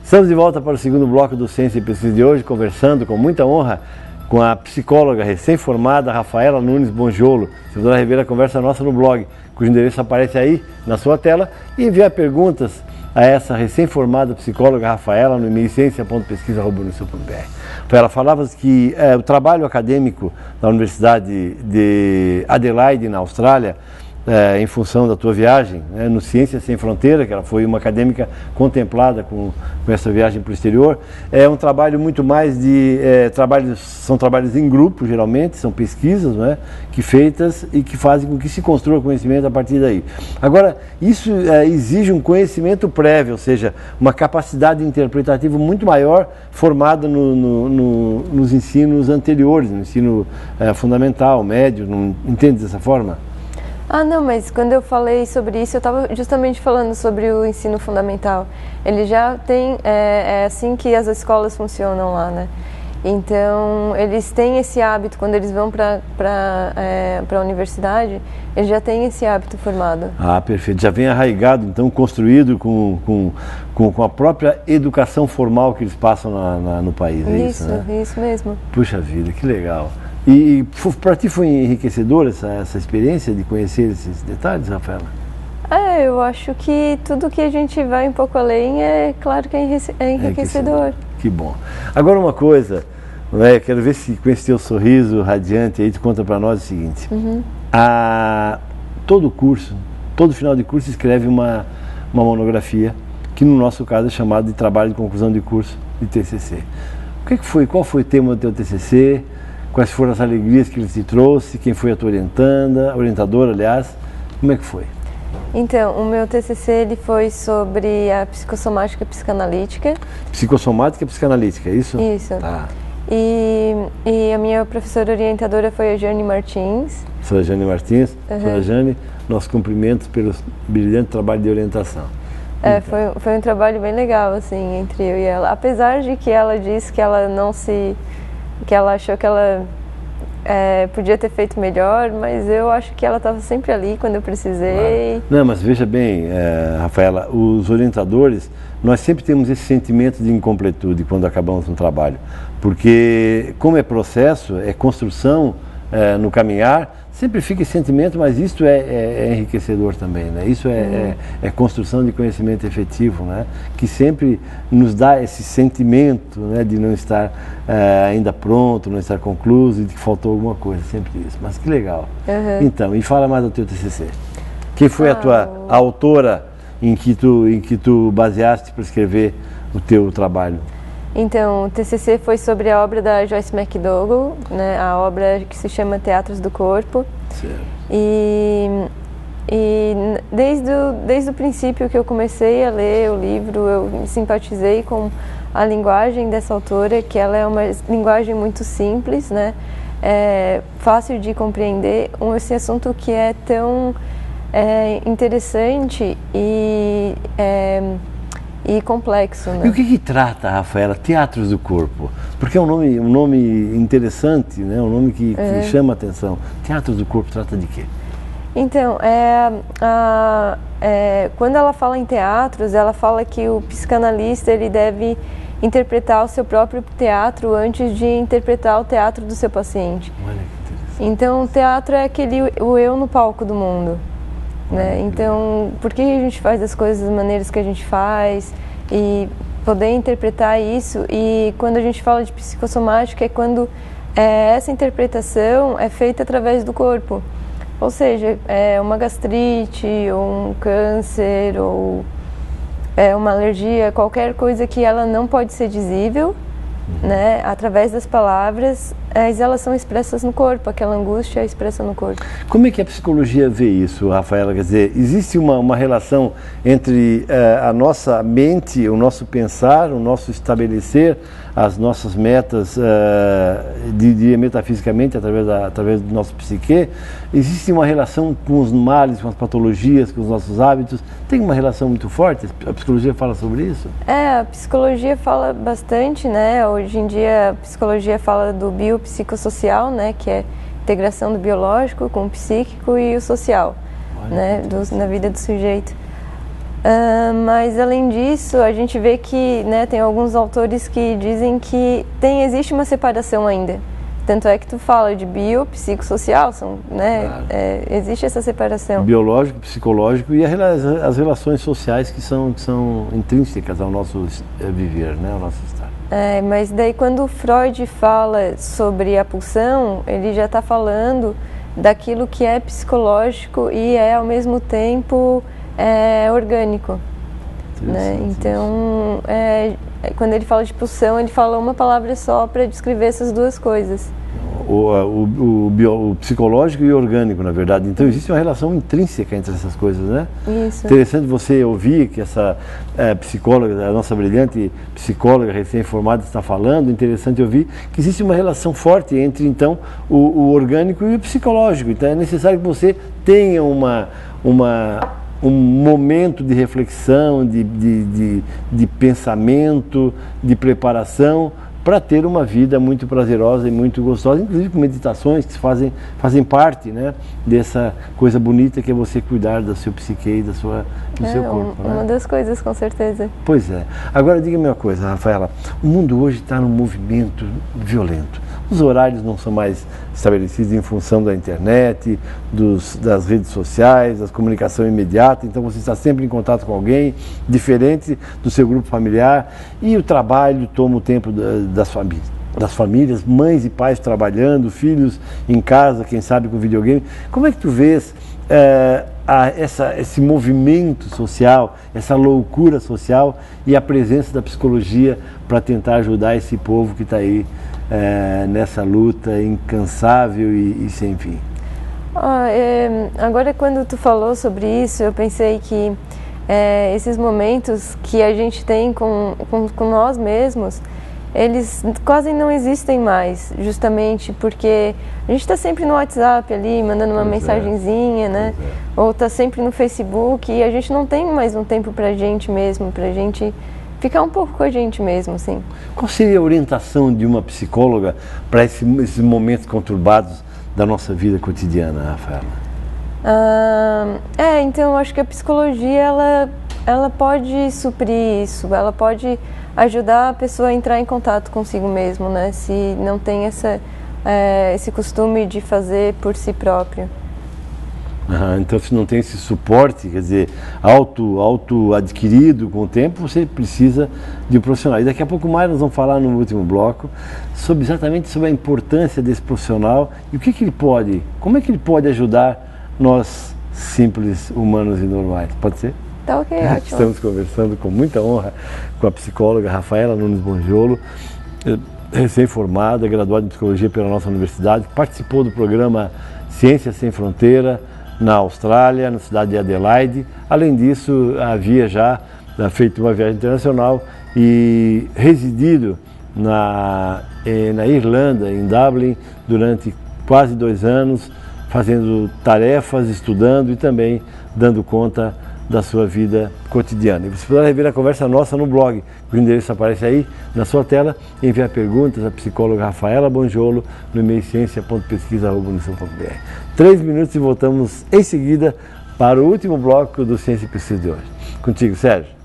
Estamos de volta para o segundo bloco do Ciência e Pesquisa de hoje, conversando com muita honra com a psicóloga recém-formada Rafaela Nunes Bonjolo. Se você rever a conversa nossa no blog, cujo endereço aparece aí na sua tela, e enviar perguntas a essa recém-formada psicóloga Rafaela no e-mail ciência.pesquisa@unisul.br. Ela falava que o trabalho acadêmico da Universidade de Adelaide, na Austrália, em função da tua viagem, no Ciências Sem Fronteira, que ela foi uma acadêmica contemplada com essa viagem para o exterior, é um trabalho muito mais de são trabalhos em grupo, geralmente, são pesquisas, que feitas e que fazem com que se construa conhecimento a partir daí. Agora, isso exige um conhecimento prévio, ou seja, uma capacidade interpretativa muito maior formada nos ensinos anteriores, no ensino fundamental, médio, não entende dessa forma? Ah, não, mas quando eu falei sobre isso, eu estava justamente falando sobre o ensino fundamental. Ele já tem, é assim que as escolas funcionam lá, né? Então, eles têm esse hábito, quando eles vão para a universidade, eles já têm esse hábito formado. Ah, perfeito. Já vem arraigado, então, construído com a própria educação formal que eles passam no país, é isso, né? Isso mesmo. Puxa vida, que legal. E para ti foi enriquecedora essa experiência de conhecer esses detalhes, Rafaela? Eu acho que tudo que a gente vai um pouco além é claro que é enriquecedor. Que bom. Agora uma coisa, quero ver se com esse teu sorriso radiante aí tu conta para nós o seguinte. Todo final de curso escreve uma monografia, que no nosso caso é chamado de trabalho de conclusão de curso, de TCC. Qual foi o tema do teu TCC? Quais foram as alegrias que ele te trouxe? Quem foi a tua orientadora, aliás? Como é que foi? Então, o meu TCC ele foi sobre a psicossomática psicanalítica. Psicossomática psicanalítica, é isso? Isso. Tá. E a minha professora orientadora foi a Jane Martins. Sra. Jane Martins. Sra. Jane, nossos cumprimentos pelo brilhante trabalho de orientação. Foi um trabalho bem legal, assim, entre eu e ela. Apesar de que ela disse que ela que ela achou que ela podia ter feito melhor, mas eu acho que ela estava sempre ali quando eu precisei. Claro. Não, mas veja bem, Rafaela, os orientadores, nós sempre temos esse sentimento de incompletude quando acabamos um trabalho, porque como é processo, é construção no caminhar, sempre fica esse sentimento, mas isso é enriquecedor também, né? Isso é construção de conhecimento efetivo, né? Que sempre nos dá esse sentimento, né, de não estar ainda pronto, não estar concluído, de que faltou alguma coisa, sempre isso. Mas que legal. Então, e fala mais do teu TCC. Quem foi a autora em que tu baseaste para escrever o teu trabalho? Então, o TCC foi sobre a obra da Joyce McDougall, né, a obra que se chama Teatros do Corpo. Certo. E desde o princípio que eu comecei a ler o livro, eu simpatizei com a linguagem dessa autora, que ela é uma linguagem muito simples, né, fácil de compreender, esse assunto que é tão interessante e complexo, né? E o que trata, Rafaela, Teatros do Corpo? Porque é um nome interessante, né? Um nome que chama a atenção. Teatros do Corpo trata de quê? Então, quando ela fala em teatros, ela fala que o psicanalista ele deve interpretar o seu próprio teatro antes de interpretar o teatro do seu paciente. Olha que interessante. Então, o teatro é o eu no palco do mundo. Né? Então, por que a gente faz as coisas das maneiras que a gente faz e poder interpretar isso, e quando a gente fala de psicossomática é quando essa interpretação é feita através do corpo, ou seja, uma gastrite, ou um câncer, ou uma alergia, qualquer coisa que ela não pode ser dizível, né, através das palavras, elas são expressas no corpo, aquela angústia é expressa no corpo. Como é que a psicologia vê isso, Rafaela? Quer dizer, existe uma relação entre a nossa mente, o nosso pensar, o nosso estabelecer as nossas metas metafisicamente, através do nosso psique? Existe uma relação com os males, com as patologias, com os nossos hábitos? Tem uma relação muito forte? A psicologia fala sobre isso? A psicologia fala bastante, né? Hoje em dia a psicologia fala do biopsicossocial, né? Que é a integração do biológico com o psíquico e o social, né? Na vida do sujeito. Mas além disso, a gente vê que, né, tem alguns autores que dizem que existe uma separação ainda. Tanto é que tu fala de biopsicossocial, né, claro. Existe essa separação. Biológico, psicológico e as relações sociais que são intrínsecas ao nosso viver, né, ao nosso estar. Mas daí quando Freud fala sobre a pulsão, ele já está falando daquilo que é psicológico e é ao mesmo tempo orgânico. Né? Então, quando ele fala de pulsão, ele fala uma palavra só para descrever essas duas coisas. O psicológico e o orgânico, na verdade. Então existe uma relação intrínseca entre essas coisas, né? Isso. Interessante você ouvir que essa psicóloga, a nossa brilhante psicóloga recém-formada está falando, interessante ouvir que existe uma relação forte entre, então, o orgânico e o psicológico. Então é necessário que você tenha um momento de reflexão, de pensamento, de preparação, para ter uma vida muito prazerosa e muito gostosa, inclusive com meditações que fazem parte, né, dessa coisa bonita que é você cuidar da sua psique e do seu corpo. Uma das coisas, com certeza. Pois é. Agora diga-me uma coisa, Rafaela, o mundo hoje está num movimento violento. Os horários não são mais estabelecidos em função da internet, das redes sociais, da comunicação imediata, então você está sempre em contato com alguém, diferente do seu grupo familiar, e o trabalho toma o tempo das famílias, mães e pais trabalhando, filhos em casa, quem sabe com videogame. Como é que tu vês esse movimento social, essa loucura social e a presença da psicologia para tentar ajudar esse povo que está aí nessa luta incansável e sem fim? Agora, quando tu falou sobre isso, eu pensei que esses momentos que a gente tem com nós mesmos, eles quase não existem mais, justamente porque a gente está sempre no WhatsApp ali, mandando uma mensagenzinha, né? Ou está sempre no Facebook e a gente não tem mais um tempo para a gente mesmo, para a gente ficar um pouco com a gente mesmo, assim. Qual seria a orientação de uma psicóloga para esses momentos conturbados da nossa vida cotidiana, Rafaela? Então eu acho que a psicologia, ela pode suprir isso, ela pode ajudar a pessoa a entrar em contato consigo mesmo, né? Se não tem esse costume de fazer por si próprio. Então, se não tem esse suporte, quer dizer, auto-adquirido com o tempo, você precisa de um profissional. E daqui a pouco mais nós vamos falar no último bloco exatamente sobre a importância desse profissional e o que ele pode, como é que ele pode ajudar nós simples humanos e normais. Pode ser? Tá ok, ótimo. Estamos conversando com muita honra com a psicóloga Rafaela Nunes Bonjolo, recém-formada, graduada em psicologia pela nossa universidade, participou do programa Ciências Sem Fronteira na Austrália, na cidade de Adelaide. Além disso, havia já feito uma viagem internacional e residido na Irlanda, em Dublin, durante quase 2 anos, fazendo tarefas, estudando e também dando conta da sua vida cotidiana. E você poderá rever a conversa nossa no blog, o endereço aparece aí na sua tela, e enviar perguntas à psicóloga Rafaela Bonjolo no e-mail ciência.pesquisa@unição.br. 3 minutos e voltamos em seguida para o último bloco do Ciência e Pesquisa de hoje. Contigo, Sérgio.